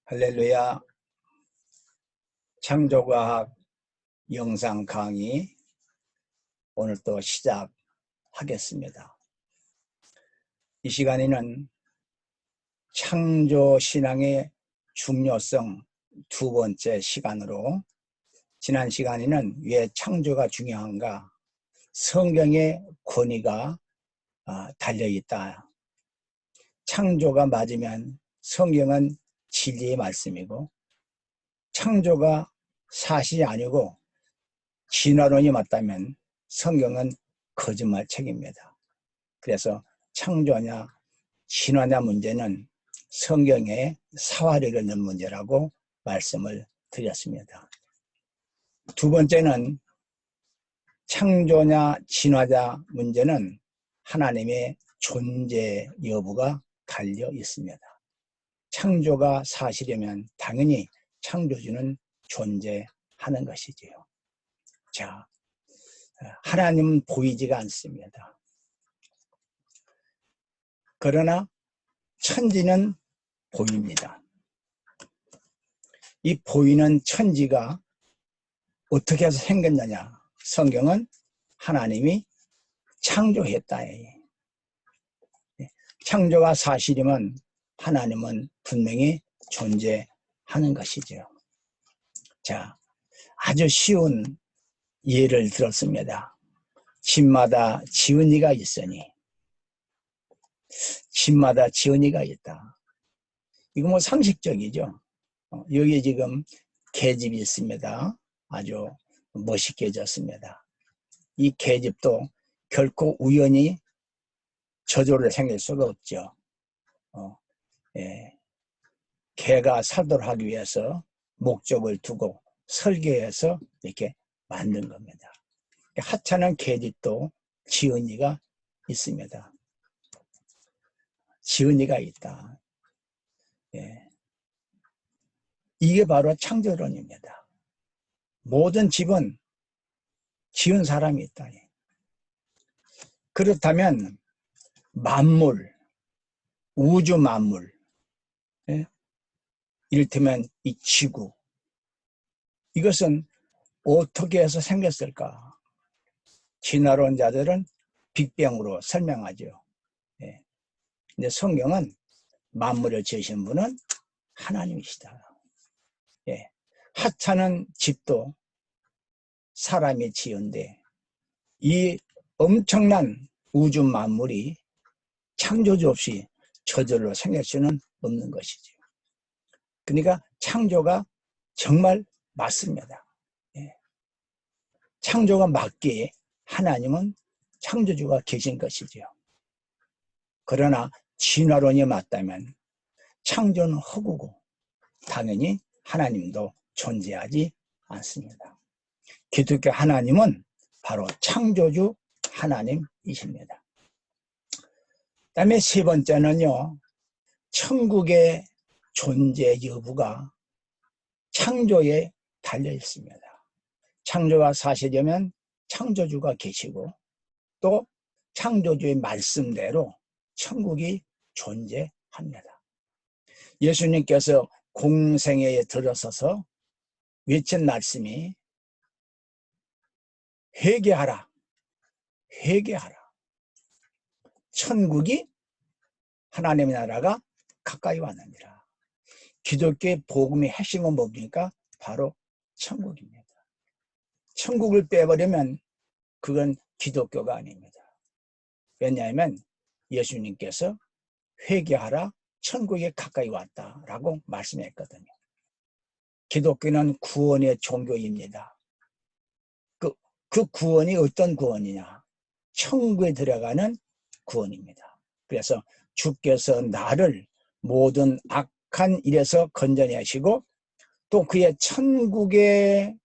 할렐루야. 창조과학 영상 강의 오늘 또 시작하겠습니다. 이 시간에는 창조신앙의 중요성 두 번째 시간으로, 지난 시간에는 왜 창조가 중요한가, 성경의 권위가 달려있다, 창조가 맞으면 성경은 진리의 말씀이고, 창조가 사실이 아니고 진화론이 맞다면 성경은 거짓말책입니다. 그래서 창조냐 진화냐 문제는 성경의 사활력을 있는 문제라고 말씀을 드렸습니다. 두 번째는 창조냐 진화냐 문제는 하나님의 존재 여부가 달려 있습니다. 창조가 사실이면 당연히 창조주는 존재하는 것이지요. 자, 하나님은 보이지가 않습니다. 그러나 천지는 보입니다. 이 보이는 천지가 어떻게 해서 생겼느냐? 성경은 하나님이 창조했다. 창조가 사실이면 하나님은 분명히 존재하는 것이죠. 자, 아주 쉬운 예를 들었습니다. 집마다 지은이가 있으니, 집마다 지은이가 있다. 이거 뭐 상식적이죠. 여기 지금 계집이 있습니다. 아주 멋있게 졌습니다. 이 계집도 결코 우연히 저절로 생길 수가 없죠. 개가 살도록 하기 위해서 목적을 두고 설계해서 이렇게 만든 겁니다. 하찮은 계집도 지은이가 있습니다. 지은이가 있다. 이게 바로 창조론입니다. 모든 집은 지은 사람이 있다. 그렇다면 만물, 우주 만물, 이를테면 이 지구, 이것은 어떻게 해서 생겼을까? 진화론자들은 빅뱅으로 설명하죠. 근데 성경은 만물을 지으신 분은 하나님이시다. 하찮은 집도 사람이 지은데 이 엄청난 우주 만물이 창조주 없이 저절로 생길 수는 없는 것이죠. 그러니까 창조가 정말 맞습니다. 창조가 맞기에 하나님은 창조주가 계신 것이죠. 그러나 진화론이 맞다면 창조는 허구고 당연히 하나님도 존재하지 않습니다. 기독교 하나님은 바로 창조주 하나님이십니다. 그 다음에 세 번째는요, 천국의 존재 여부가 창조에 달려 있습니다. 창조가 사실이면 창조주가 계시고 또 창조주의 말씀대로 천국이 존재합니다. 예수님께서 공생애에 들어서서 외친 말씀이 회개하라, 회개하라. 천국이, 하나님의 나라가 가까이 왔느니라. 기독교의 복음의 핵심은 뭡니까? 바로 천국입니다. 천국을 빼버리면 그건 기독교가 아닙니다. 왜냐하면 예수님께서 회개하라, 천국에 가까이 왔다라고 말씀했거든요. 기독교는 구원의 종교입니다. 그 구원이 어떤 구원이냐? 천국에 들어가는 구원입니다. 그래서 주께서 나를 모든 악한 일에서 건져내시고 또 그의 천국에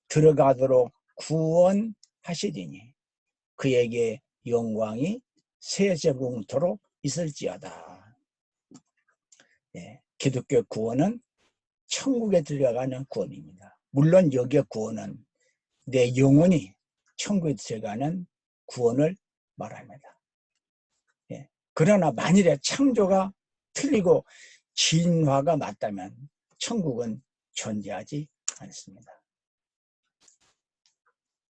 들어가도록 구원하시리니 그에게 영광이 세세공토록 있을지어다. 기독교 구원은 천국에 들어가는 구원입니다. 물론 여기의 구원은 내 영혼이 천국에 들어가는 구원을 말합니다. 그러나 만일에 창조가 틀리고 진화가 맞다면 천국은 존재하지 않습니다.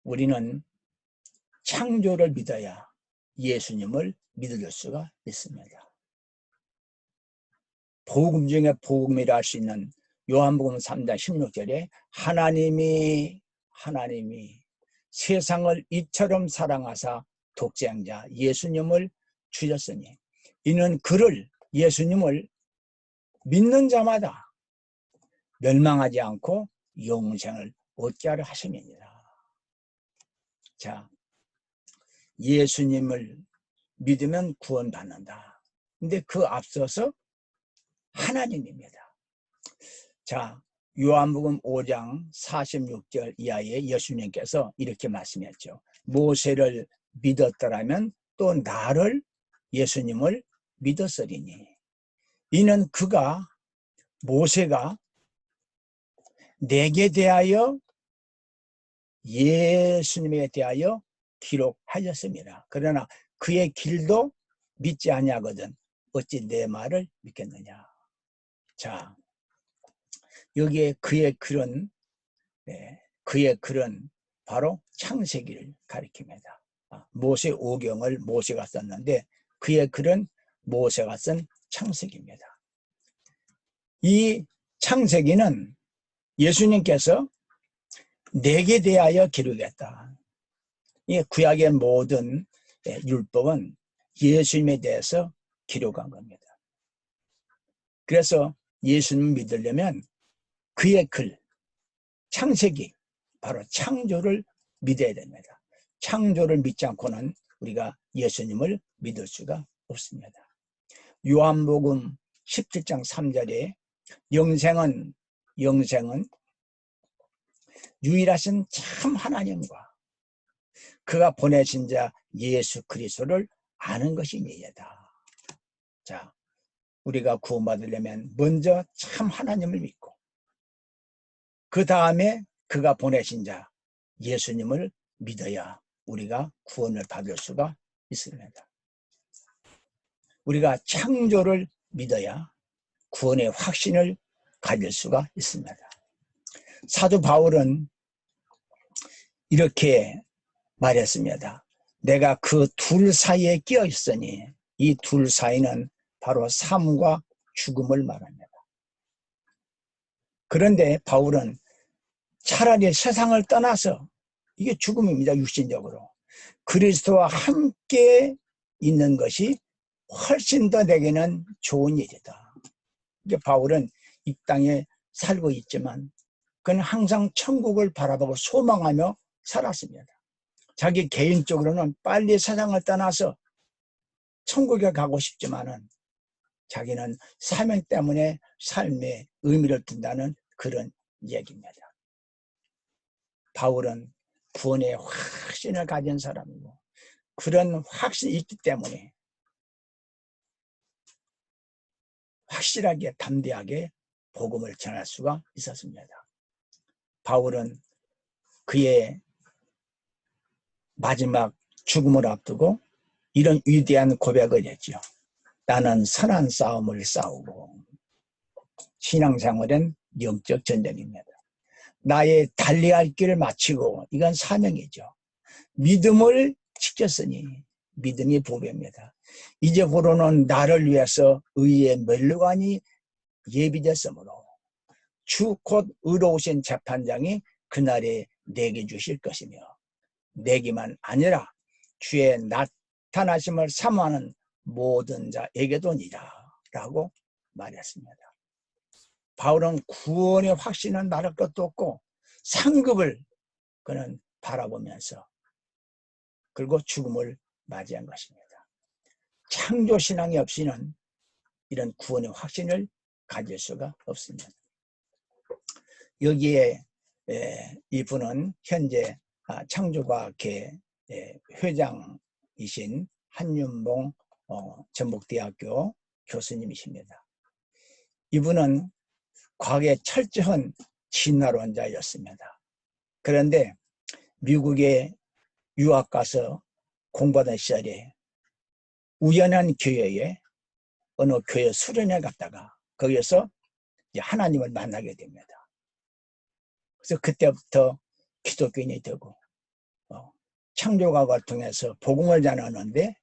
우리는 창조를 믿어야 예수님을 믿을 수가 있습니다. 복음 중에 복음이라 할 수 있는 요한복음 3장 16절에 하나님이 세상을 이처럼 사랑하사 독생자 예수님을 주셨으니 이는 그를 예수님을 믿는 자마다 멸망하지 않고 영생을 얻게 하려 하심이니라. 자, 예수님을 믿으면 구원받는다. 근데 그 앞서서 하나님입니다. 자, 요한복음 5장 46절 이하에 예수님께서 이렇게 말씀했죠. 모세를 믿었더라면 또 나를 예수님을 믿었으리니 이는 모세가 내게 대하여 예수님에 대하여 기록하였습니다. 그러나 그의 길도 믿지 아니하거든 어찌 내 말을 믿겠느냐. 자, 여기에 그의 글은 바로 창세기를 가리킵니다. 모세 오경을 모세가 썼는데 그의 글은 모세가 쓴 창세기입니다. 이 창세기는 예수님께서 내게 대하여 기록했다. 이 구약의 모든 율법은 예수님에 대해서 기록한 겁니다. 그래서 예수님 믿으려면 그의 글, 창세기, 바로 창조를 믿어야 됩니다. 창조를 믿지 않고는 우리가 예수님을 믿을 수가 없습니다. 요한복음 17장 3절에 영생은 유일하신 참 하나님과 그가 보내신 자 예수 그리스도를 아는 것이 이다. 자, 우리가 구원받으려면 먼저 참 하나님을 믿고 그 다음에 그가 보내신 자 예수님을 믿어야 우리가 구원을 받을 수가 있습니다. 우리가 창조를 믿어야 구원의 확신을 가질 수가 있습니다. 사도 바울은 이렇게 말했습니다. 내가 그 둘 사이에 끼어 있으니 이 둘 사이는 바로 삶과 죽음을 말합니다. 그런데 바울은 차라리 세상을 떠나서 이게 죽음입니다. 육신적으로. 그리스도와 함께 있는 것이 훨씬 더 내게는 좋은 일이다. 이게 바울은 이 땅에 살고 있지만 그는 항상 천국을 바라보고 소망하며 살았습니다. 자기 개인적으로는 빨리 세상을 떠나서 천국에 가고 싶지만은 자기는 사명 때문에 삶에 의미를 둔다는 그런 얘기입니다. 바울은 구원의 확신을 가진 사람이고 그런 확신이 있기 때문에 확실하게 담대하게 복음을 전할 수가 있었습니다. 바울은 그의 마지막 죽음을 앞두고 이런 위대한 고백을 했죠. 나는 선한 싸움을 싸우고 신앙생활은 영적 전쟁입니다. 나의 달려야 할 길을 마치고 이건 사명이죠. 믿음을 지켰으니 믿음이 보배입니다. 이제부로는 나를 위해서 의의 면류관이 예비됐으므로 주 곧 의로우신 재판장이 그날에 내게 주실 것이며 내게만 아니라 주의 나타나심을 사모하는 모든 자에게도니라 라고 말했습니다. 바울은 구원의 확신은 말할 것도 없고 상급을 그는 바라보면서 그리고 죽음을 맞이한 것입니다. 창조신앙이 없이는 이런 구원의 확신을 가질 수가 없습니다. 여기에 이분은 현재 창조과학회 회장이신 한윤봉 전북대학교 교수님이십니다. 이분은 과거에 철저한 진화론자였습니다. 그런데 미국에 유학 가서 공부하던 시절에 우연한 기회에 어느 교회 수련회 갔다가 거기에서 이제 하나님을 만나게 됩니다. 그래서 그때부터 기독교인이 되고 창조과학을 통해서 복음을 전하는데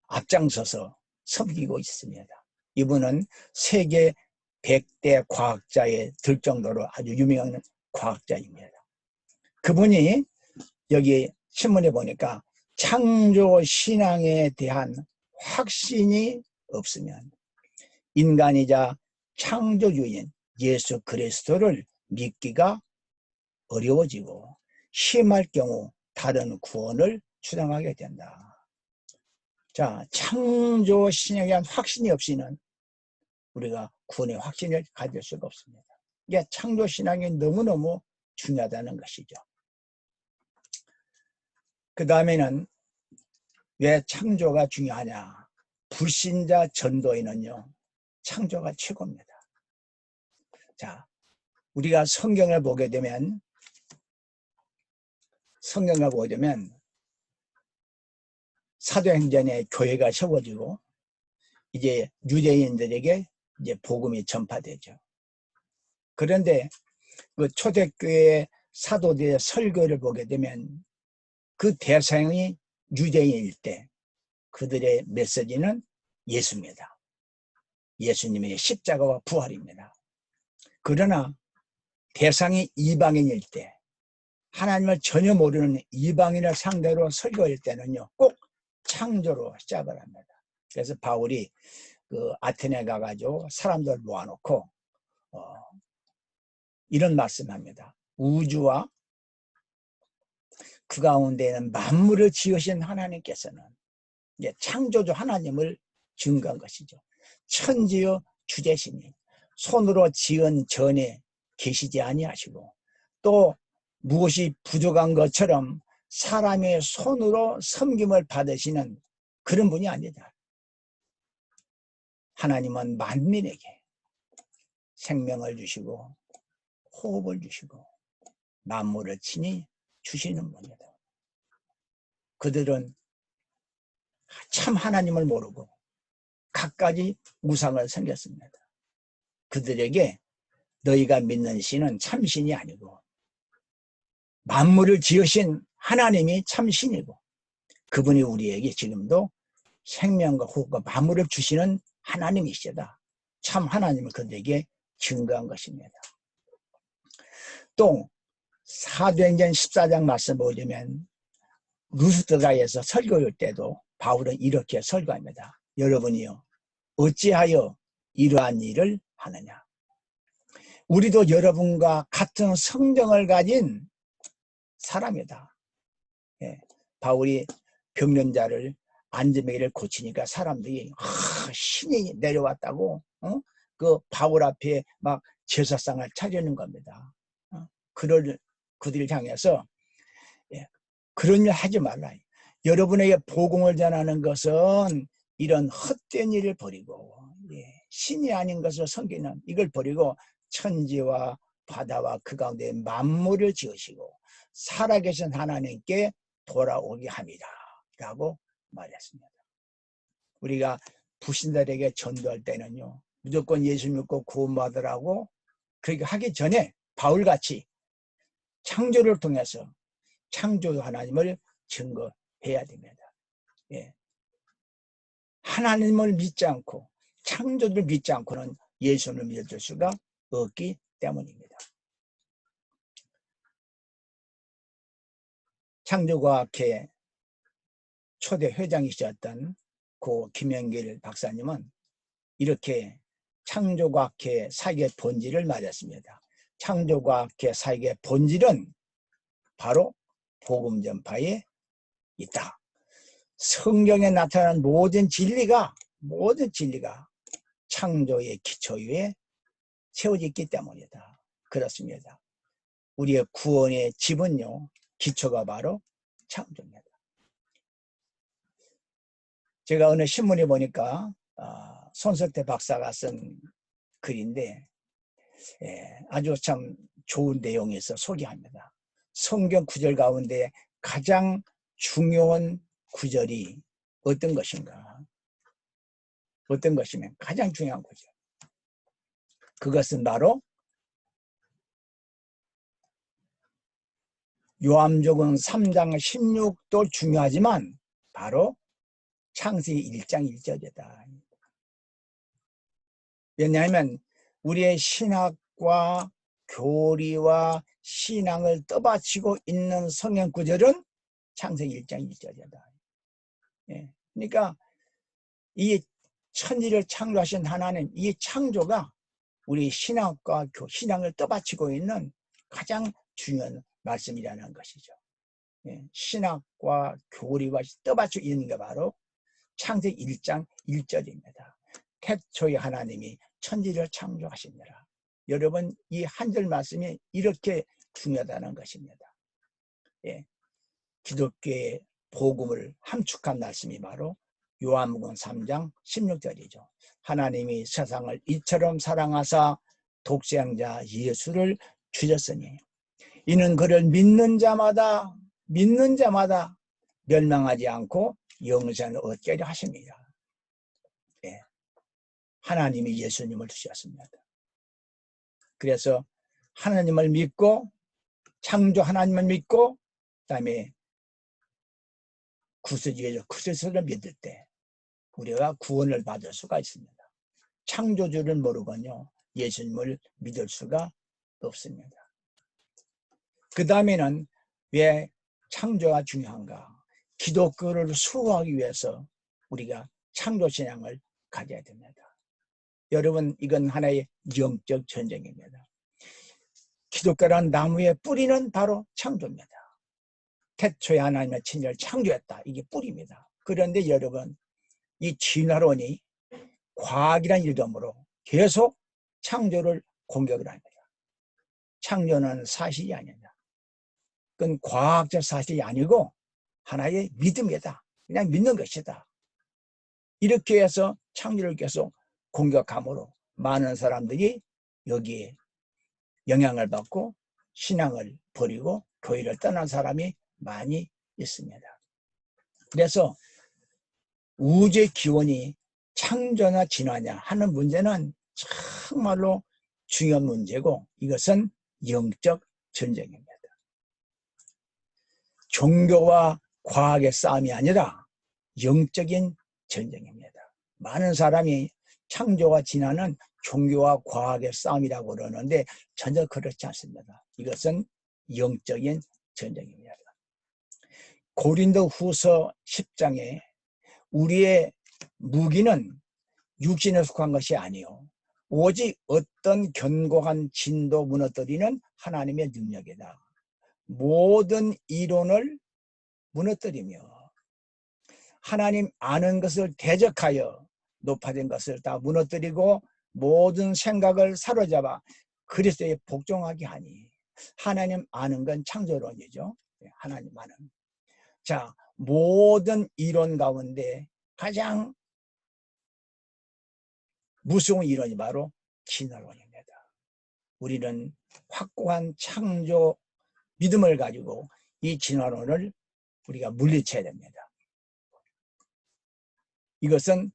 앞장서서 섬기고 있습니다. 이분은 세계 100대 과학자에 들 정도로 아주 유명한 과학자입니다. 그분이 여기 신문에 보니까 창조신앙에 대한 확신이 없으면 인간이자 창조주인 예수 그리스도를 믿기가 어려워지고 심할 경우 다른 구원을 주장하게 된다. 자, 창조신앙에 대한 확신이 없이는 우리가 구원의 확신을 가질 수가 없습니다. 이게 창조신앙이 너무너무 중요하다는 것이죠. 그 다음에는 왜 창조가 중요하냐? 불신자 전도에는요, 창조가 최고입니다. 자, 우리가 성경을 보게 되면 사도행전에 교회가 세워지고 이제 유대인들에게 이제 복음이 전파되죠. 그런데 그 초대교회 사도들의 설교를 보게 되면 그 대상이 유대인일 때 그들의 메시지는 예수입니다. 예수님의 십자가와 부활입니다. 그러나 대상이 이방인일 때 하나님을 전혀 모르는 이방인을 상대로 설교할 때는요, 꼭 창조로 시작을 합니다. 그래서 바울이 그 아테네 가가지고 사람들 모아놓고 이런 말씀합니다. 우주와 그 가운데에는 만물을 지으신 하나님께서는 이제 창조주 하나님을 증거한 것이죠. 천지의 주제시니 손으로 지은 전에 계시지 아니하시고 또 무엇이 부족한 것처럼 사람의 손으로 섬김을 받으시는 그런 분이 아니다. 하나님은 만민에게 생명을 주시고 호흡을 주시고 만물을 친히 주시는 분이다. 그들은 참 하나님을 모르고 갖가지 우상을 섬겼습니다. 그들에게 너희가 믿는 신은 참신이 아니고 만물을 지으신 하나님이 참신이고 그분이 우리에게 지금도 생명과 호흡과 만물을 주시는 하나님이시다. 참 하나님을 그들에게 증거한 것입니다. 또 사도행전 14장 말씀 보시면 루스드라에서 설교할 때도 바울은 이렇게 설교합니다. 여러분이요 어찌하여 이러한 일을 하느냐. 우리도 여러분과 같은 성정을 가진 사람이다. 예, 바울이 병련자를 안전뱅이를 고치니까 사람들이 신이 내려왔다고 그 바울 앞에 막 제사상을 차리는 겁니다. 그들을 향해서 그런 일 하지 말라. 여러분에게 복음을 전하는 것은 이런 헛된 일을 버리고 신이 아닌 것을 섬기는 이걸 버리고 천지와 바다와 그 가운데 만물을 지으시고 살아계신 하나님께 돌아오게 합니다. 라고 말했습니다. 우리가 불신자들에게 전도할 때는요. 무조건 예수 믿고 구원받으라고 그렇게 하기 전에 바울같이 창조를 통해서 창조 하나님을 증거해야 됩니다. 예. 하나님을 믿지 않고 창조를 믿지 않고는 예수를 믿을 수가 없기 때문입니다. 창조과학회 초대 회장이셨던 고 김영길 박사님은 이렇게 창조과학회 사역의 본질을 말했습니다. 창조과학회 사역의 본질은 바로 복음 전파에 있다. 성경에 나타난 모든 진리가 창조의 기초 위에 세워져 있기 때문이다. 그렇습니다. 우리의 구원의 집은요, 기초가 바로 창조입니다. 제가 어느 신문에 보니까 손석태 박사가 쓴 글인데 아주 참 좋은 내용이 있어 소개합니다. 성경 구절 가운데 가장 중요한 구절이 어떤 것인가? 어떤 것이면 가장 중요한 구절. 그것은 바로 요한복음 3장 16도 중요하지만 바로 창세기 1장 1절이다. 왜냐하면 우리의 신학과 교리와 신앙을 떠받치고 있는 성경 구절은 창세기 1장 1절이다. 예. 그러니까 이 천지를 창조하신 하나님, 이 창조가 우리 신학과 신앙을 떠받치고 있는 가장 중요한 말씀이라는 것이죠. 예. 신학과 교리와 떠받치고 있는 게 바로 창세기 1장 1절입니다. 태초에 하나님이 천지를 창조하시니라. 여러분, 이 한 절 말씀이 이렇게 중요하다는 것입니다. 예. 기독교의 복음을 함축한 말씀이 바로 요한복음 3장 16절이죠. 하나님이 세상을 이처럼 사랑하사 독생자 예수를 주셨으니 이는 그를 믿는 자마다 멸망하지 않고 영생을 얻게 하려 하십니다. 예. 하나님이 예수님을 주셨습니다. 그래서 하나님을 믿고 창조 하나님을 믿고 그다음에 구세주의 그리스도를 믿을 때 우리가 구원을 받을 수가 있습니다. 창조주를 모르고는요 예수님을 믿을 수가 없습니다. 그 다음에는 왜 창조가 중요한가? 기독교를 수호하기 위해서 우리가 창조신앙을 가져야 됩니다. 여러분, 이건 하나의 영적 전쟁입니다. 기독교라는 나무의 뿌리는 바로 창조입니다. 태초에 하나님의 천지를 창조했다. 이게 뿌리입니다. 그런데 여러분, 이 진화론이 과학이라는 이름으로 계속 창조를 공격을 합니다. 창조는 사실이 아니다. 그건 과학적 사실이 아니고 하나의 믿음이다. 그냥 믿는 것이다. 이렇게 해서 창조를 계속 공격함으로 많은 사람들이 여기에 영향을 받고 신앙을 버리고 교회를 떠난 사람이 많이 있습니다. 그래서 우주의 기원이 창조나 진화냐 하는 문제는 정말로 중요한 문제고 이것은 영적 전쟁입니다. 종교와 과학의 싸움이 아니라 영적인 전쟁입니다. 많은 사람이 창조와 진화는 종교와 과학의 싸움이라고 그러는데 전혀 그렇지 않습니다. 이것은 영적인 전쟁입니다. 고린도 후서 10장에 우리의 무기는 육신에 속한 것이 아니요 오직 어떤 견고한 진도 무너뜨리는 하나님의 능력이다. 모든 이론을 무너뜨리며 하나님 아는 것을 대적하여 높아진 것을 다 무너뜨리고 모든 생각을 사로잡아 그리스도에 복종하게 하니 하나님 아는 건 창조론이죠. 하나님 아는. 자, 모든 이론 가운데 가장 무서운 이론이 바로 진화론입니다. 우리는 확고한 창조 믿음을 가지고 이 진화론을 우리가 물리쳐야 됩니다. 이것은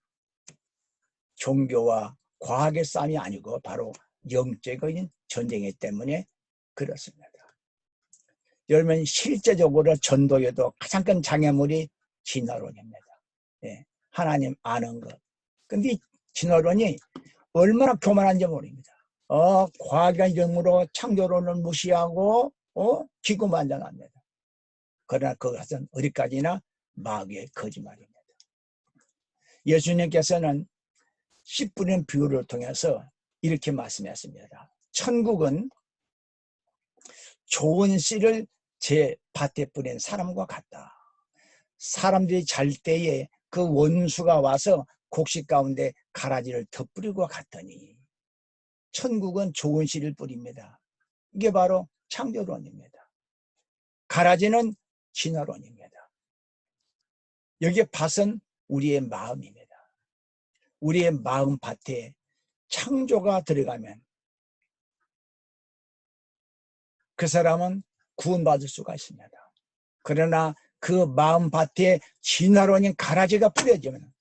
종교와 과학의 싸움이 아니고 바로 영적인 전쟁이기 때문에 그렇습니다. 여러분, 실제적으로 전도에도 가장 큰 장애물이 진화론입니다. 예, 하나님 아는 것. 근데 이 진화론이 얼마나 교만한지 모릅니다. 과학이라는 이름으로 창조론을 무시하고 기고만장합니다. 그러나 그것은 어디까지나 마귀의 거짓말입니다. 예수님께서는 씨 뿌리는 비유를 통해서 이렇게 말씀하셨습니다. 천국은 좋은 씨를 제 밭에 뿌린 사람과 같다. 사람들이 잘 때에 그 원수가 와서 곡식 가운데 가라지를 덧뿌리고 갔더니 천국은 좋은 씨를 뿌립니다. 이게 바로 창조론입니다. 가라지는 진화론입니다. 여기에 밭은 우리의 마음입니다. 우리의 마음 밭에 창조가 들어가면 그 사람은 구원받을 수가 있습니다. 그러나 그 마음 밭에 진화론인 가라지가 뿌려지면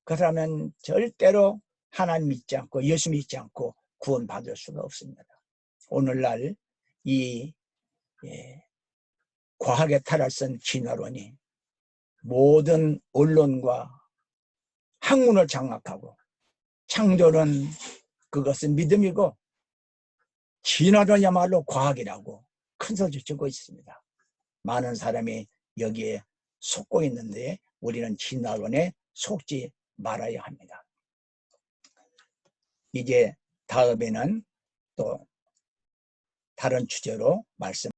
그 사람은 절대로 하나님 믿지 않고 예수 믿지 않고 구원받을 수가 없습니다. 오늘날 이 과학의 탈을 쓴 진화론이 모든 언론과 학문을 장악하고, 창조는 그것은 믿음이고 진화론이야말로 과학이라고 큰 소리 치고 있습니다. 많은 사람이 여기에 속고 있는데 우리는 진화론에 속지 말아야 합니다. 이제 다음에는 또 다른 주제로 말씀